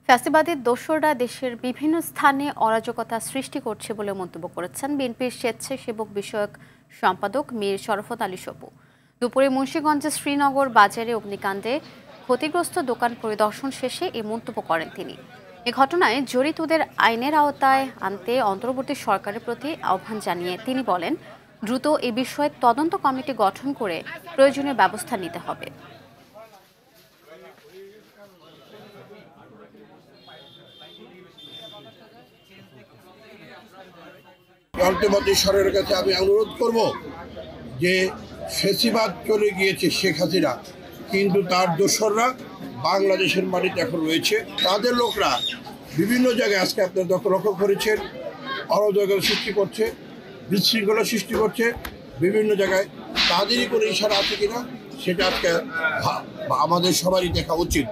ফ্যাসিবাদের দোসররা দেশের বিভিন্ন স্থানে অরাজকতা সৃষ্টি করছে বলে মন্তব্য করেছেন বিএনপির স্বেচ্ছাসেবক বিষয়ক সম্পাদক মীর শরফত আলী সপু। দুপুরে মুন্সিগঞ্জের শ্রীনগর বাজারে অগ্নিকাণ্ডে ক্ষতিগ্রস্ত দোকান পরিদর্শন শেষে এ মন্তব্য করেন তিনি। এ ঘটনায় জড়িতদের আইনের আওতায় আনতে অন্তর্বর্তী সরকারের প্রতি আহ্বান জানিয়ে তিনি বলেন, দ্রুত এ বিষয়ে তদন্ত কমিটি গঠন করে প্রয়োজনীয় ব্যবস্থা নিতে হবে। অন্তর্বর্তী সরকারের কাছে আমি অনুরোধ করব যে ফ্যাসিবাদ চলে গিয়েছে শেখ হাসিনা, কিন্তু তার দোসররা বাংলাদেশের মাটিতে এখন রয়েছে। তাদের লোকরা বিভিন্ন জায়গায় আজকে আপনার লক্ষ্য করেছেন অরাজকতা সৃষ্টি করছে, বিশৃঙ্খলা সৃষ্টি করছে বিভিন্ন জায়গায়। তাদেরই কোনো ইশারা আছে কিনা সেটা আজকে আমাদের সবারই দেখা উচিত।